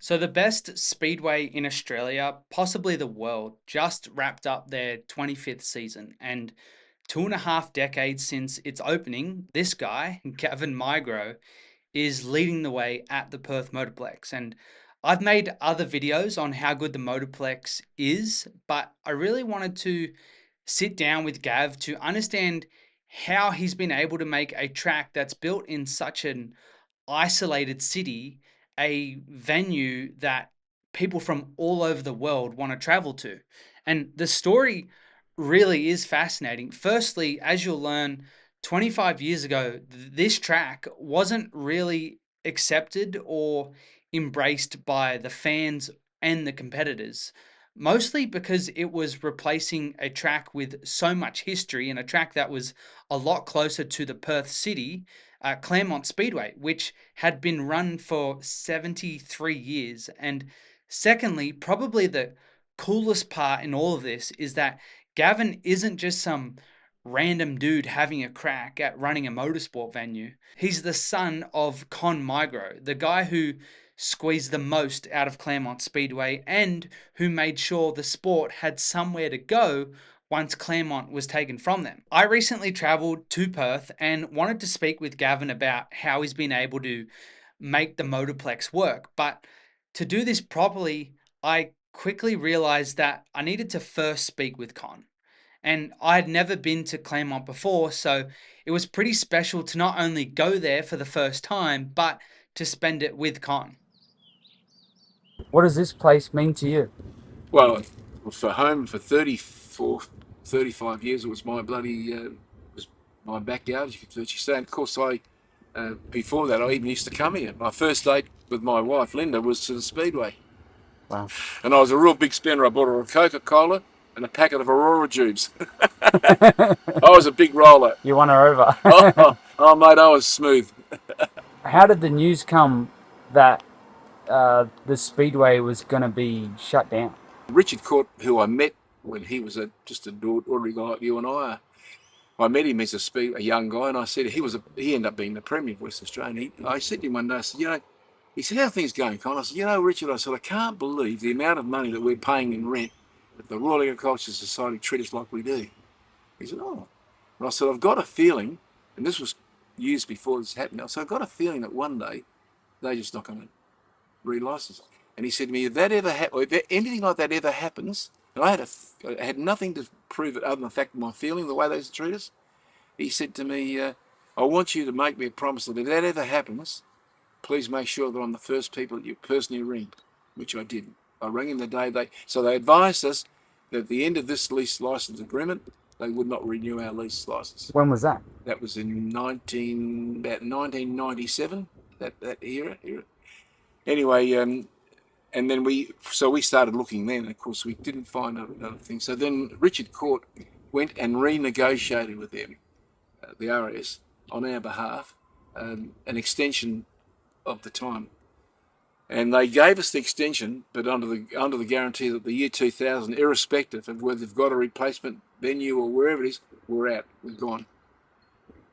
So, the best speedway in Australia, possibly the world, just wrapped up their 25th season. And 2.5 decades since its opening, this guy, Gavin Migro, is leading the way at the Perth Motorplex. And I've made other videos on how good the Motorplex is, but I really wanted to sit down with Gav to understand how he's been able to make a track that's built in such an isolated city a venue that people from all over the world want to travel to. And the story really is fascinating. Firstly, as you'll learn, 25 years ago, this track wasn't really accepted or embraced by the fans and the competitors. Mostly because it was replacing a track with so much history and a track that was a lot closer to the Perth city, Claremont Speedway, which had been run for 73 years. And secondly, probably the coolest part in all of this is that Gavin isn't just some random dude having a crack at running a motorsport venue. He's the son of Con Migro, the guy who squeezed the most out of Claremont Speedway and who made sure the sport had somewhere to go once Claremont was taken from them. I recently travelled to Perth and wanted to speak with Gavin about how he's been able to make the Motorplex work. But to do this properly, I quickly realised that I needed to first speak with Con. And I had never been to Claremont before, so it was pretty special to not only go there for the first time, but to spend it with Con. What does this place mean to you? Well, for home for 34, 35 years, it was my was my backyard, you could virtually say. And of course, before that, I even used to come here. My first date with my wife, Linda, was to the Speedway. Wow. And I was a real big spender. I bought her a Coca-Cola and a packet of Aurora Tubes. I was a big roller. You won her over. Oh, mate, I was smooth. How did the news come that the Speedway was going to be shut down? Richard Court, who I met when he was just an ordinary guy like you and I are, I met him as a young guy, and I said he ended up being the Premier of Western Australia. I said to him one day, I said, he said, how are things going, Con? I said, Richard, I said, I can't believe the amount of money that we're paying in rent that the Royal Agricultural Society treat us like we do. He said, oh. And I said, I've got a feeling, and this was years before this happened, I said, I've got a feeling that one day they're just not going to re-license. And he said to me, if that ever if anything like that ever happens, and I had nothing to prove it other than the fact of my feeling, the way they treat us, he said to me, I want you to make me a promise that if that ever happens, please make sure that I'm the first people that you personally ring, which I did. I rang him the day they advised us that at the end of this lease license agreement, they would not renew our lease license. When was that? That was in about 1997, that era. Anyway, and then we started looking then. Of course, we didn't find another thing. So then Richard Court went and renegotiated with them, the RAS, on our behalf, an extension of the time. And they gave us the extension, but under the guarantee that the year 2000, irrespective of whether they've got a replacement venue or wherever it is, we're out, we're gone.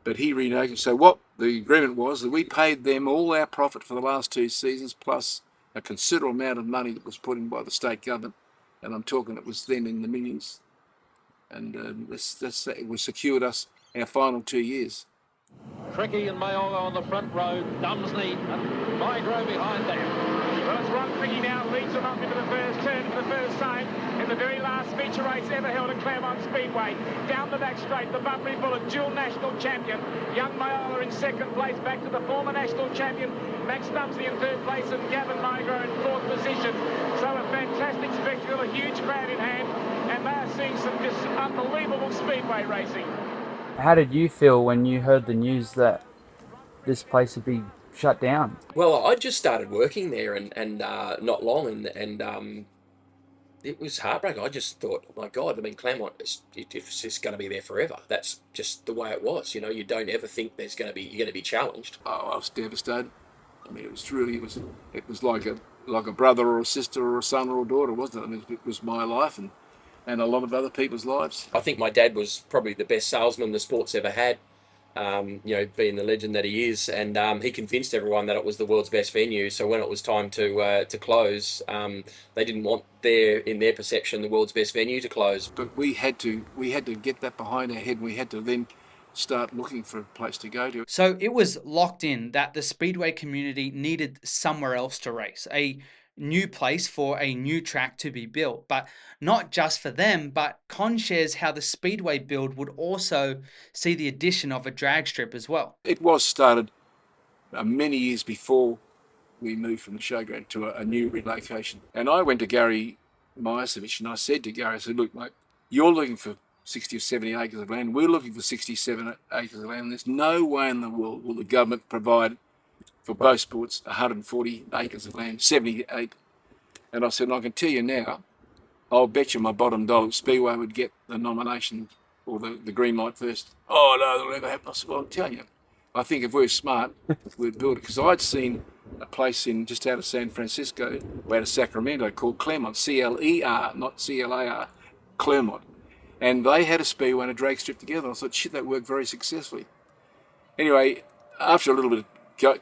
But he renegotiated. So what the agreement was that we paid them all our profit for the last 2 seasons, plus a considerable amount of money that was put in by the state government, and I'm talking it was then in the millions. And it was secured us our final 2 years. Tricky and Mayola on the front row, Dumsney and Migro behind them. Well, it's Ron Tricky now leads them up into the first turn for the first time in the very last feature race ever held at Claremont Speedway. Down the back straight, the Bunbury Bullet, dual national champion. Young Mayola in second place, back to the former national champion. Max Dumsney in third place and Gavin Migro in fourth position. So a fantastic spectacle, a huge crowd in hand, and they are seeing some just unbelievable speedway racing. How did you feel when you heard the news that this place would be shut down? Well, I just started working there and not long, and it was heartbreaking. I just thought, oh my God, I mean, Claremont it's just going to be there forever. That's just the way it was. You know, you don't ever think you're going to be challenged. Oh, I was devastated. I mean, it was like a brother or a sister or a son or a daughter, wasn't it? I mean, it was my life and a lot of other people's lives. I think my dad was probably the best salesman the sport's ever had. being the legend that he is, and he convinced everyone that it was the world's best venue. So when it was time to close, they didn't want in their perception, the world's best venue to close. But we had to get that behind our head. We had to then start looking for a place to go to. So it was locked in that the Speedway community needed somewhere else to race, a new place for a new track to be built. But not just for them, but Con shares how the Speedway build would also see the addition of a drag strip as well. It was started many years before we moved from the showground to a new relocation. And I went to Gary Migro and I said to Gary, I said, look, mate, you're looking for 60 or 70 acres of land. We're looking for 67 acres of land. There's no way in the world will the government provide for both sports 140 acres of land, 78. And I said, I can tell you now, I'll bet you my bottom dollar Speedway would get the nomination or the green light first. Oh, no, that'll never happen. I said, well, I'm telling you, I think if we're smart, we'd build it. Because I'd seen a place just out of San Francisco, way out of Sacramento, called Claremont, C-L-E-R, not C-L-A-R, Claremont. And they had a Speedway and a drag strip together. I thought, shit, that worked very successfully. Anyway, after a little bit of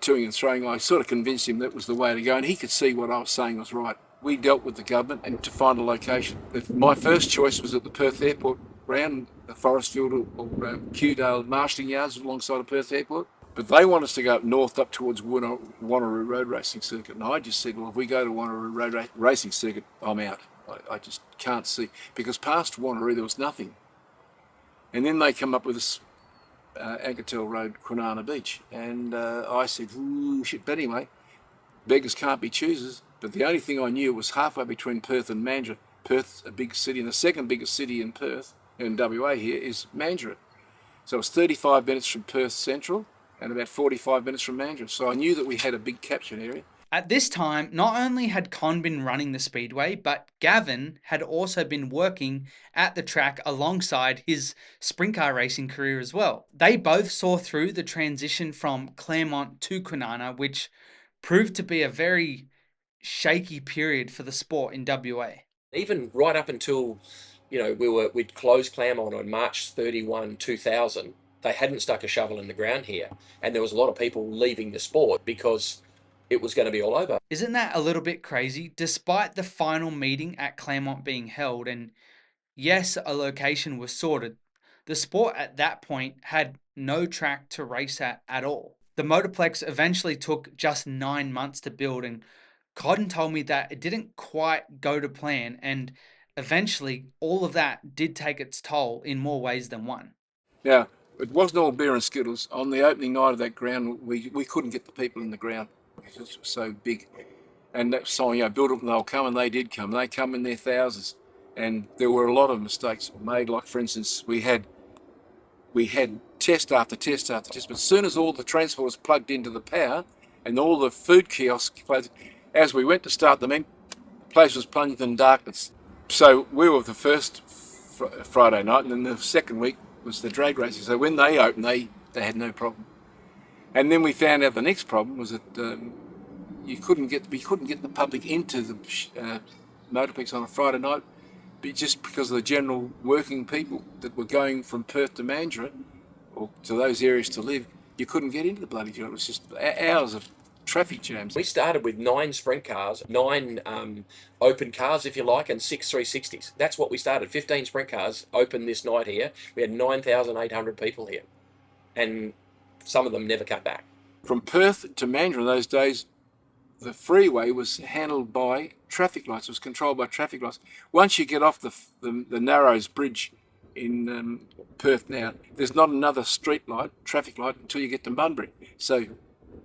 toing and throwing, I sort of convinced him that was the way to go, and he could see what I was saying was right. We dealt with the government and to find a location. My first choice was at the Perth Airport ground, the Forestfield or Kewdale marshalling yards alongside of Perth Airport. But they want us to go up north, up towards Wanneroo Road Racing Circuit. And I just said, well, if we go to Wanneroo Road Racing Circuit, I'm out. I just can't see. Because past Wanneroo, there was nothing. And then they come up with this Ankertel Road, Kwinana Beach. And I said, ooh, shit. But anyway, beggars can't be choosers. But the only thing I knew was halfway between Perth and Mandurah. Perth's a big city, and the second biggest city in Perth, in WA here, is Mandurah. So it was 35 minutes from Perth Central and about 45 minutes from Mandurah. So I knew that we had a big catchment area. At this time, not only had Con been running the Speedway, but Gavin had also been working at the track alongside his sprint car racing career as well. They both saw through the transition from Claremont to Kwinana, which proved to be a very shaky period for the sport in WA. Even right up until, we'd closed Claremont on March 31, 2000, they hadn't stuck a shovel in the ground here. And there was a lot of people leaving the sport because it was going to be all over. Isn't that a little bit crazy? Despite the final meeting at Claremont being held, and yes, a location was sorted, the sport at that point had no track to race at all. The Motorplex eventually took just 9 months to build, and Cotton told me that it didn't quite go to plan, and eventually all of that did take its toll in more ways than one. Now, it wasn't all beer and skittles. On the opening night of that ground, we couldn't get the people in the ground. It was so big. And that song, build up and they'll come, and they did come. They come in their thousands. And there were a lot of mistakes made. Like, for instance, we had test after test after test, but as soon as all the transport was plugged into the power and all the food kiosks, as we went to start them in, the place was plunged in darkness. So we were the first Friday night, and then the second week was the drag racing. So when they opened, they had no problem. And then we found out the next problem was that we couldn't get the public into the Motorplex on a Friday night, but just because of the general working people that were going from Perth to Mandurah or to those areas to live, you couldn't get into the bloody joint. It was just hours of traffic jams. We started with 9 sprint cars, 9 open cars, if you like, and 6 360s. That's what we started. 15 sprint cars open this night here. We had 9,800 people here, and some of them never came back. From Perth to Mandurah in those days, the freeway was handled by traffic lights. It was controlled by traffic lights. Once you get off the Narrows Bridge in Perth now, there's not another street light, traffic light, until you get to Bunbury. So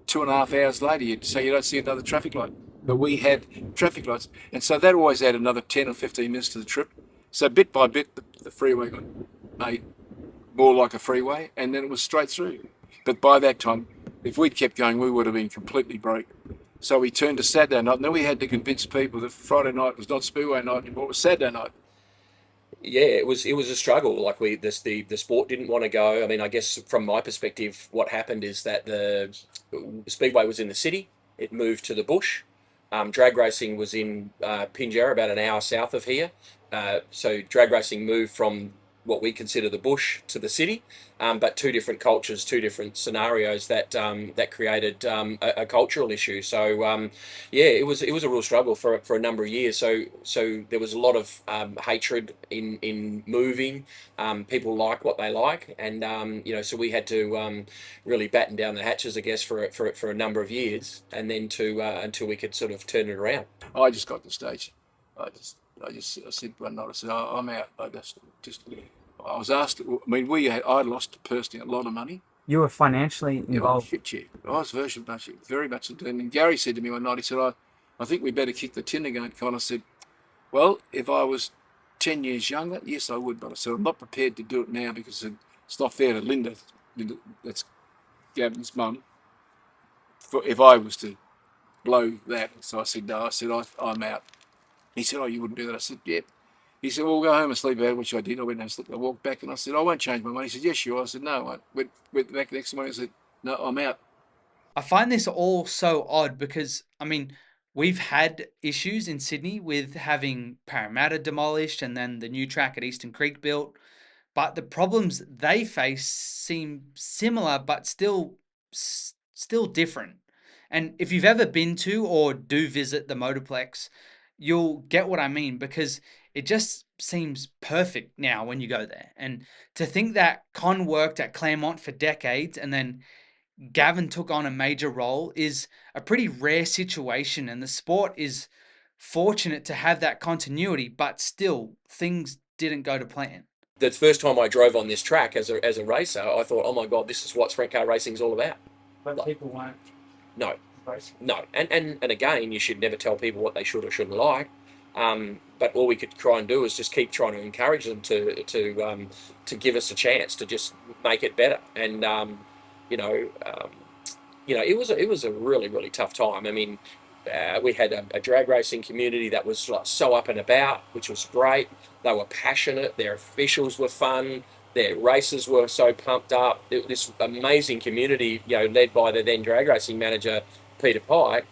2.5 hours later, you don't see another traffic light. But we had traffic lights, and so that always added another 10 or 15 minutes to the trip. So bit by bit, the freeway got made more like a freeway, and then it was straight through. But by that time, if we'd kept going, we would have been completely broke. So we turned to Saturday night, and then we had to convince people that Friday night was not Speedway night anymore, it was Saturday night. Yeah, it was a struggle. Like the sport didn't want to go. I mean, I guess from my perspective, what happened is that the Speedway was in the city. It moved to the bush. Drag racing was in Pinjarra, about an hour south of here. So drag racing moved from what we consider the bush to the city, but two different cultures, two different scenarios that that created a cultural issue. So yeah, it was a real struggle for a number of years. So there was a lot of hatred in moving. People like what they like, and you know, so we had to really batten down the hatches, I guess, for a number of years, and then to until we could sort of turn it around. I just got to the stage. I said one night, I said, I'm out. I was asked, I mean, I lost personally a lot of money. You were financially Yeah, well, involved. shit, yeah. I was very much into it. And Gary said to me one night, he said, I think we better kick the tin again. And I said, well, if I was 10 years younger, yes, I would. But I said, I'm not prepared to do it now because it's not fair to Linda, that's Gavin's mum, if I was to blow that. So I said, no, I'm out. He said, oh, you wouldn't do that. I said, yeah. He said, well, we'll go home and sleep out, which I did. I went home and slept. I walked back and I said, I won't change my mind. He said, yes, sure. I said, no, I won't. Went back the next morning and said, no, I'm out. I find this all so odd because, I mean, we've had issues in Sydney with having Parramatta demolished and then the new track at Eastern Creek built. But the problems they face seem similar, but still different. And if you've ever been to or do visit the Motorplex, you'll get what I mean because it just seems perfect now when you go there. And to think that Con worked at Claremont for decades and then Gavin took on a major role is a pretty rare situation, and the sport is fortunate to have that continuity, but still, things didn't go to plan. The first time I drove on this track as a racer, I thought, oh my God, this is what sprint car racing is all about. But people weren't No, racing. no, and again, you should never tell people what they should or shouldn't like. But all we could try and do is just keep trying to encourage them to give us a chance to just make it better. And you know, it was a really tough time. I mean, we had a drag racing community that was like so up and about, which was great. They were passionate. Their officials were fun. Their races were so pumped up. This amazing community, you know, led by the then drag racing manager Peter Pike.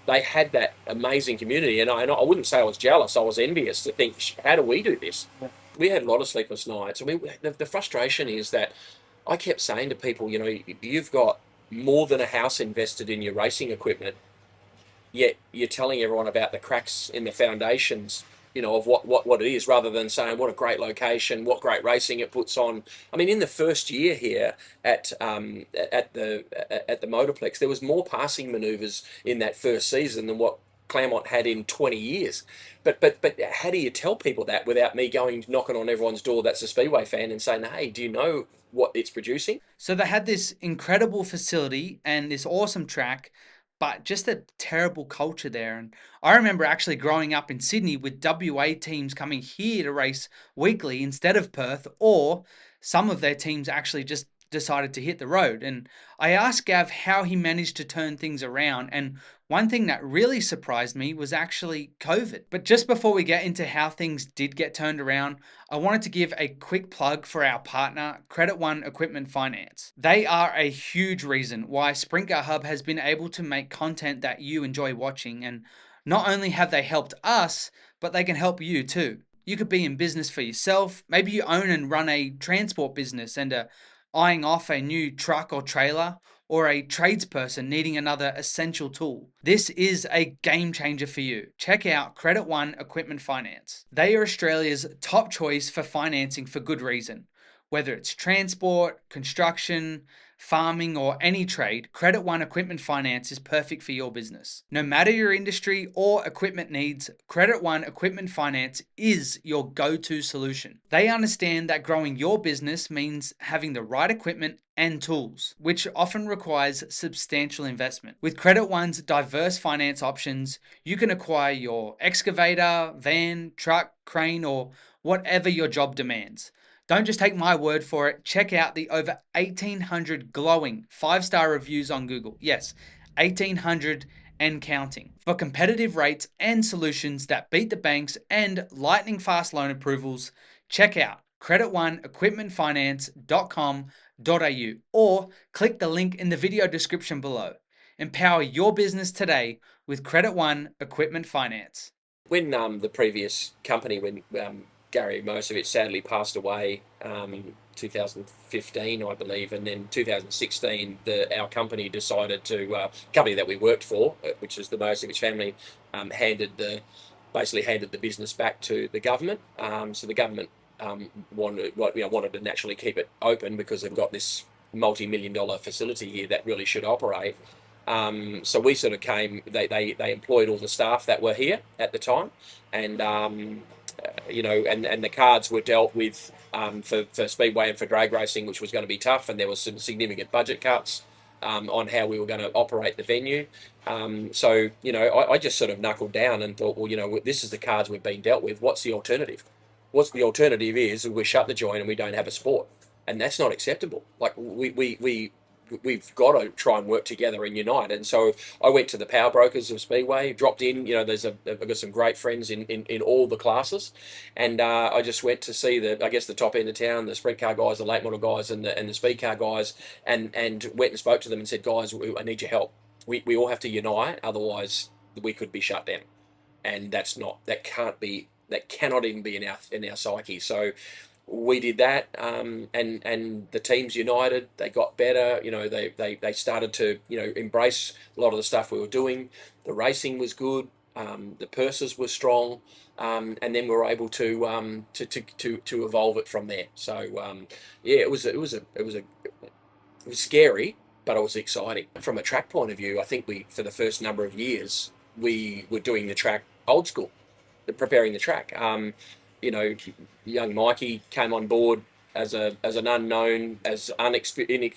They had that amazing community, and I wouldn't say I was jealous. I was envious to think, how do we do this? Yeah. We had a lot of sleepless nights. I mean, the frustration is that I kept saying to people, you know, you've got more than a house invested in your racing equipment, yet you're telling everyone about the cracks in the foundations, you know, of what it is, rather than saying what a great location, what great racing it puts on. I mean, in the first year here at the Motorplex, there was more passing manoeuvres in that first season than what Claremont had in 20 years. But how do you tell people that without me going knocking on everyone's door that's a Speedway fan and saying, hey, do you know what it's producing? So they had this incredible facility and this awesome track, but just a terrible culture there. And I remember actually growing up in Sydney with WA teams coming here to race weekly instead of Perth, or some of their teams actually just decided to hit the road. And I asked Gav how he managed to turn things around. And one thing that really surprised me was actually COVID. But just before we get into how things did get turned around, I wanted to give a quick plug for our partner, Credit One Equipment Finance. They are a huge reason why Sprint Car Hub has been able to make content that you enjoy watching. And not only have they helped us, but they can help you too. You could be in business for yourself. Maybe you own and run a transport business and are eyeing off a new truck or trailer, or a tradesperson needing another essential tool. This is a game changer for you. Check out Credit One Equipment Finance. They are Australia's top choice for financing for good reason. Whether it's transport, construction, farming, or any trade, Credit One Equipment Finance is perfect for your business. No matter your industry or equipment needs, Credit One Equipment Finance is your go-to solution. They understand that growing your business means having the right equipment and tools, which often requires substantial investment. With Credit One's diverse finance options, you can acquire your excavator, van, truck, crane, or whatever your job demands. Don't just take my word for it. Check out the over 1,800 glowing 5-star reviews on Google. Yes, 1,800 and counting. For competitive rates and solutions that beat the banks and lightning fast loan approvals, check out creditoneequipmentfinance.com.au or click the link in the video description below. Empower your business today with Credit One Equipment Finance. When the previous company, when Gary Mosevich sadly passed away 2015, I believe, and then 2016, our company decided to, company that we worked for, which is the Mosevich family, basically handed the business back to the government. So the government wanted to naturally keep it open because they've got this multi-million-dollar facility here that really should operate. So we sort of came. They employed all the staff that were here at the time, and and the cards were dealt with for speedway and for drag racing, which was going to be tough, and there was some significant budget cuts on how we were going to operate the venue. So I just sort of knuckled down and thought, well, this is the cards we've been dealt with. What's the alternative? What's the alternative is we shut the joint and we don't have a sport, and that's not acceptable. Like we've got to try and work together and unite. And so I went to the power brokers of Speedway, dropped in. I've got some great friends in all the classes, and I just went to see the top end of town, the sprint car guys, the late model guys, and the speed car guys, and went and spoke to them and said, guys, I need your help. We all have to unite, otherwise we could be shut down, and that cannot even be in our psyche. So we did that, and the teams united. They got better. They started to embrace a lot of the stuff we were doing. The racing was good. The purses were strong, and then we were able to evolve it from there. So it was scary, but it was exciting. From a track point of view, I think for the first number of years we were doing the track old school, preparing the track. Young Mikey came on board as an unknown,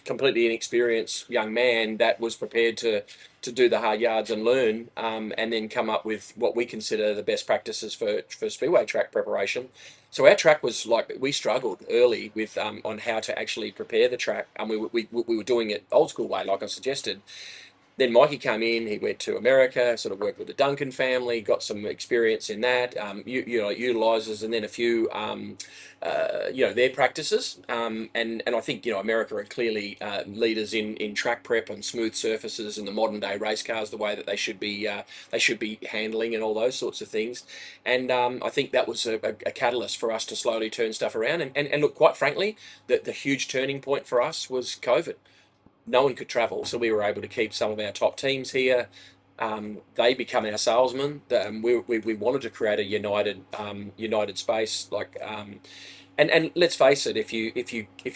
completely inexperienced young man that was prepared to do the hard yards and learn, and then come up with what we consider the best practices for speedway track preparation. So our track was we struggled early with on how to actually prepare the track, and we were doing it old school way, like I suggested. Then Mikey came in, he went to America, sort of worked with the Duncan family, got some experience in that, utilises, and then a few, their practices. And I think, America are clearly leaders in track prep and smooth surfaces and the modern day race cars, the way that they should be handling and all those sorts of things. And I think that was a catalyst for us to slowly turn stuff around. And look, quite frankly, the huge turning point for us was COVID. No one could travel, so we were able to keep some of our top teams here. They become our salesmen. We wanted to create a united space, and let's face it, if you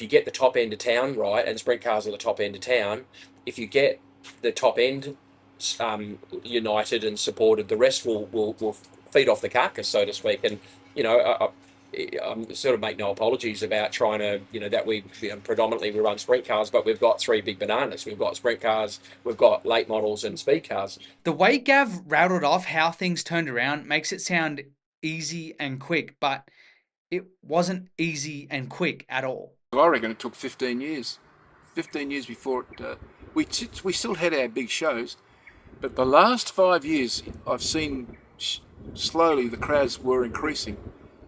get the top end of town right, and sprint cars are the top end of town, if you get the top end united and supported, the rest will feed off the carcass, so to speak. And I sort of make no apologies about trying to, that we predominantly we run sprint cars, but we've got three big bananas. We've got sprint cars, we've got late models and speed cars. The way Gav rattled off how things turned around makes it sound easy and quick, but it wasn't easy and quick at all. I reckon it took 15 years. 15 years before it. We still had our big shows, but the last 5 years I've seen slowly the crowds were increasing.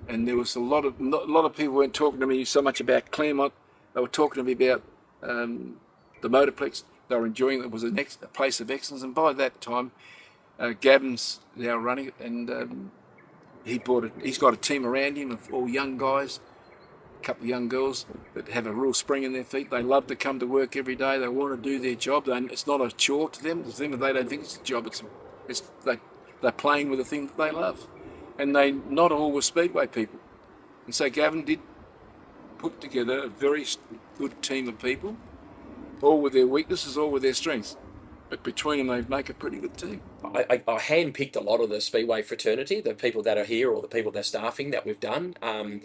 And there was a lot of people weren't talking to me so much about Claremont. They were talking to me about the Motorplex. They were enjoying it. It was a place of excellence. And by that time, Gavin's now running it, and he's got a team around him of all young guys, a couple of young girls that have a real spring in their feet. They love to come to work every day. They want to do their job. It's not a chore to them. They don't think it's a job. They're playing with the thing that they love. And they not all were speedway people. And so Gavin did put together a very good team of people, all with their weaknesses, all with their strengths. But between them, they make a pretty good team. I handpicked a lot of the speedway fraternity, the people that are here or the people they're staffing that we've done. And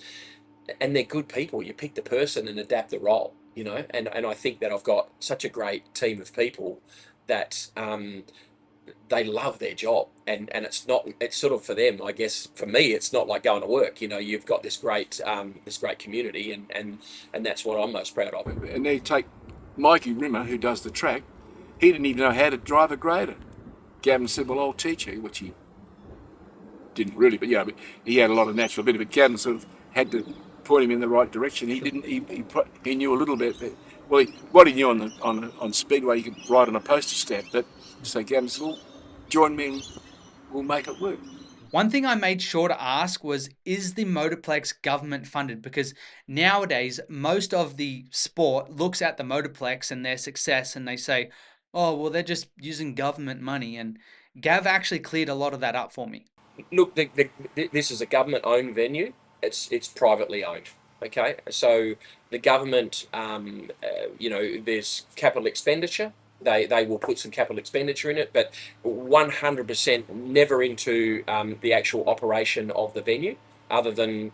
they're good people. You pick the person and adapt the role, And I think that I've got such a great team of people that they love their job, and it's sort of for them, I guess. For me, it's not like going to work. You've got this great community, and that's what I'm most proud of. And they take Mikey Rimmer, who does the track. He didn't even know how to drive a grader. Gavin said, "Well, I'll teach you," which he didn't really, but he had a lot of natural ability. But Gavin sort of had to point him in the right direction. He didn't. He knew a little bit. Well, what he knew on Speedway, you could write on a postage stamp. But so Gavin said, "Well, join me and we'll make it work." One thing I made sure to ask was, is the Motorplex government funded? Because nowadays, most of the sport looks at the Motorplex and their success and they say, oh, well, they're just using government money. And Gav actually cleared a lot of that up for me. Look, this is a government-owned venue. It's privately owned. Okay, so the government, there's capital expenditure. They will put some capital expenditure in it, but 100% never into the actual operation of the venue. Other than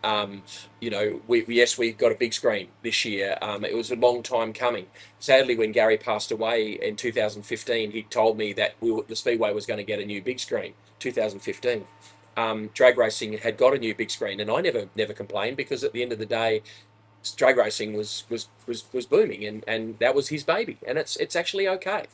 we've got a big screen this year. It was a long time coming. Sadly, when Gary passed away in 2015, he told me that the Speedway was going to get a new big screen. 2015. Drag racing had got a new big screen, and I never complained, because at the end of the day, drag racing was booming, and that was his baby, and it's actually okay.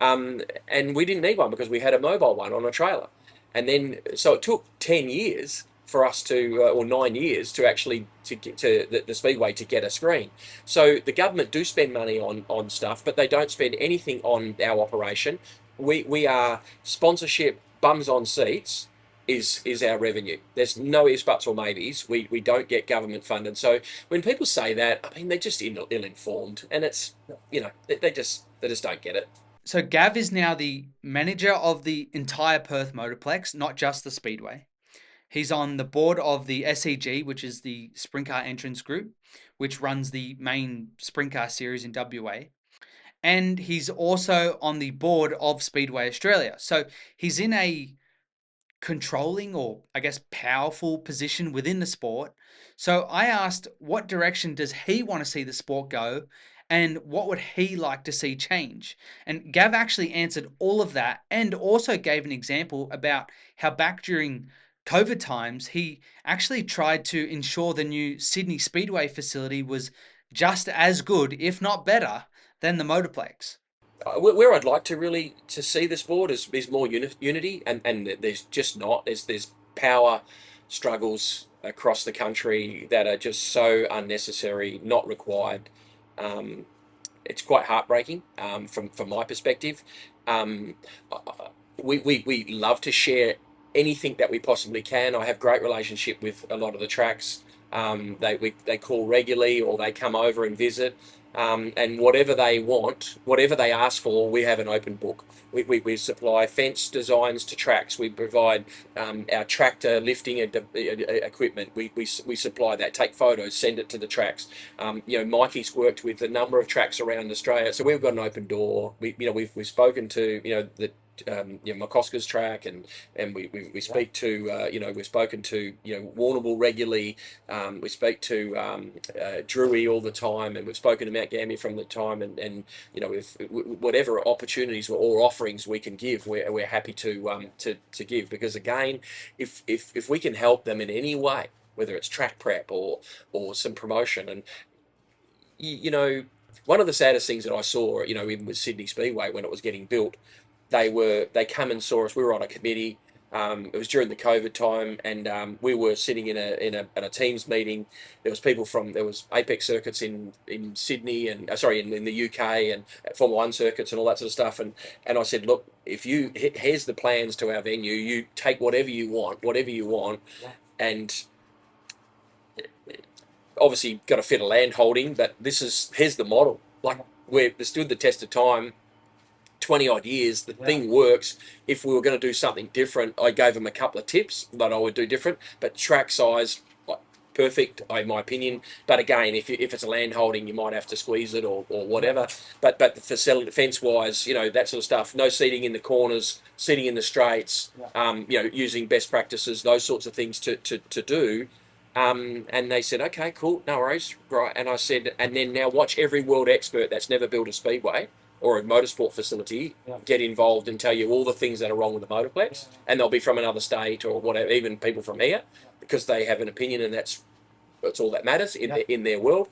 And we didn't need one because we had a mobile one on a trailer, and then so it took 10 years for us to, or 9 years to actually to get to the Speedway to get a screen. So the government do spend money on stuff, but they don't spend anything on our operation. We are sponsorship, bums on seats is our revenue. There's no ifs, buts, or maybes. We don't get government funded. So when people say that, I mean, they're just ill-informed, and it's, they just don't get it. So Gav is now the manager of the entire Perth Motorplex, not just the Speedway. He's on the board of the SEG, which is the Sprint Car Entrance Group, which runs the main sprint car series in WA. And he's also on the board of Speedway Australia. So he's in a controlling, or I guess powerful, position within the sport. So I asked, what direction does he want to see the sport go, and what would he like to see change? And Gav actually answered all of that, and also gave an example about how back during COVID times, he actually tried to ensure the new Sydney Speedway facility was just as good, if not better, than the Motorplex. Where I'd like to see the sport is more unity, and there's just not. There's power struggles across the country that are just so unnecessary, not required. It's quite heartbreaking from my perspective. We love to share anything that we possibly can. I have great relationship with a lot of the tracks. They call regularly, or they come over and visit. And whatever they want, whatever they ask for, we have an open book. We supply fence designs to tracks. We provide our tractor lifting equipment. We supply that. Take photos, send it to the tracks. Mikey's worked with a number of tracks around Australia, so we've got an open door. We've spoken to the McCosker's track, and we speak to we've spoken to Warrnambool regularly. We speak to Drury all the time, and we've spoken to Mount Gambier from the time, and if whatever opportunities or offerings we can give, we're happy to give, because again, if we can help them in any way, whether it's track prep or some promotion, and one of the saddest things that I saw, even with Sydney Speedway when it was getting built, they come and saw us. We were on a committee. It was during the COVID time, and we were sitting in a teams meeting. There was Apex circuits in Sydney, and in the UK, and Formula One circuits and all that sort of stuff. And I said, look, here's the plans to our venue. You take whatever you want, and obviously got to fit a land holding, but here's the model. Like, we've stood the test of time. 20 odd years, the thing works. If we were going to do something different, I gave them a couple of tips that I would do different, but track size, perfect in my opinion. But again, if it's a land holding, you might have to squeeze it or whatever. But the facility, fence wise, that sort of stuff, no seating in the corners, seating in the straights, using best practices, those sorts of things to do. And they said, okay, cool, no worries, right. And I said, and then now watch every world expert that's never built a speedway or a motorsport facility get involved and tell you all the things that are wrong with the Motorplex, and they'll be from another state or whatever, even people from here, because they have an opinion, and that's all that matters in their world.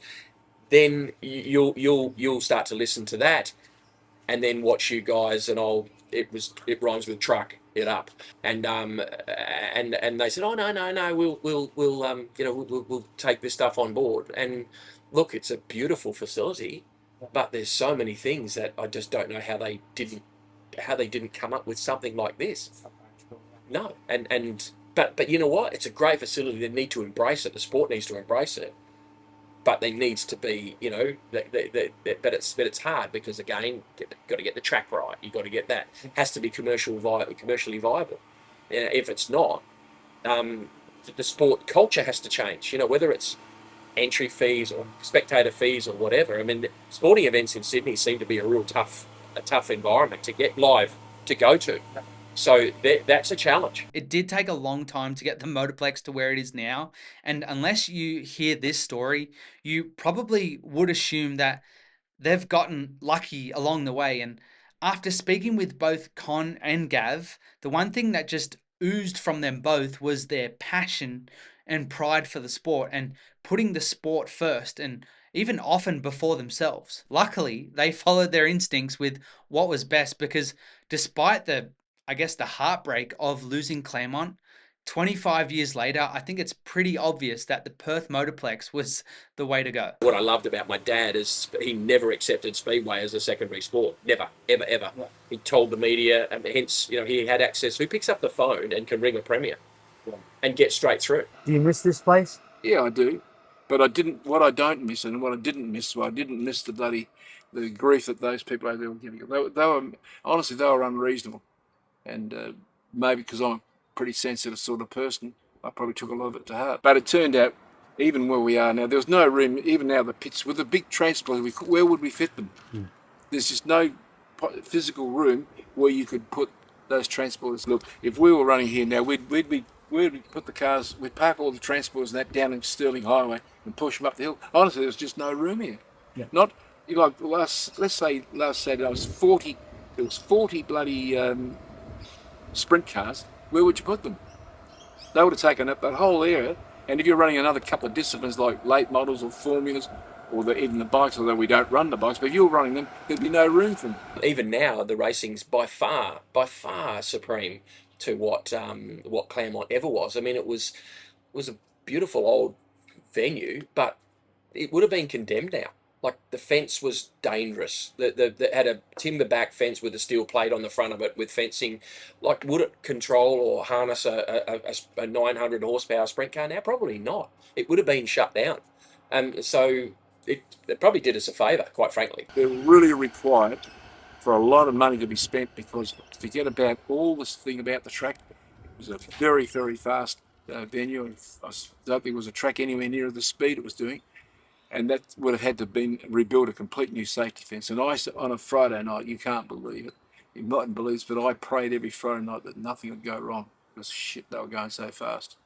Then you'll start to listen to that, and then watch you guys, and it rhymes with truck it up, and they said, oh no, we'll take this stuff on board. And look, it's a beautiful facility, but there's so many things that I just don't know how they didn't come up with something like this. No, and But you know what? It's a great facility. They need to embrace it. The sport needs to embrace it. But there needs to be, you know, but it's hard because again, got to get the track right. You got to get that. It has to be commercially viable. And if it's not, the sport culture has to change. You know, whether it's entry fees or spectator fees or whatever. I mean, sporting events in Sydney seem to be a tough environment to get live to go to. So that's a challenge. It did take a long time to get the Motorplex to where it is now. And unless you hear this story, you probably would assume that they've gotten lucky along the way. And after speaking with both Con and Gav, the one thing that just oozed from them both was their passion and pride for the sport and putting the sport first and even often before themselves. Luckily, they followed their instincts with what was best because despite the heartbreak of losing Claremont, 25 years later, I think it's pretty obvious that the Perth Motorplex was the way to go. What I loved about my dad is he never accepted Speedway as a secondary sport. Never, ever, ever. Yeah. He told the media, and hence, you know, he had access. Who picks up the phone and can ring a premier and get straight through? Do you miss this place? Yeah, I do. But I didn't. What I don't miss, and what I didn't miss, the grief that those people over there were giving. They were honestly, they were unreasonable, and maybe because I'm a pretty sensitive sort of person, I probably took a lot of it to heart. But it turned out, even where we are now, there was no room. Even now, the pits with the big transport, where would we fit them? There's just no physical room where you could put those transporters. Look, if we were running here now, we'd put the cars, we'd park all the transporters and that down in Stirling Highway and push them up the hill. Honestly, there's just no room here. Yeah. Not, you know, let's say last Saturday, there was 40 bloody sprint cars. Where would you put them? They would have taken up that whole area. And if you're running another couple of disciplines like late models or formulas, or even the bikes, although we don't run the bikes, but if you were running them, there'd be no room for them. Even now, the racing's by far supreme to what Claremont ever was. I mean, it was a beautiful old venue, but it would have been condemned now. Like, the fence was dangerous. That had a timber back fence with a steel plate on the front of it with fencing. Like, would it control or harness a 900 horsepower sprint car now? Probably not. It would have been shut down. So it probably did us a favour, quite frankly. They're really required for a lot of money to be spent, because forget about all this thing about the track. It was a very, very fast venue. I don't think there was a track anywhere near the speed it was doing. And that would have had to been rebuild a complete new safety fence. And on a Friday night, you can't believe it. You mightn't believe it, but I prayed every Friday night that nothing would go wrong. Because shit, they were going so fast.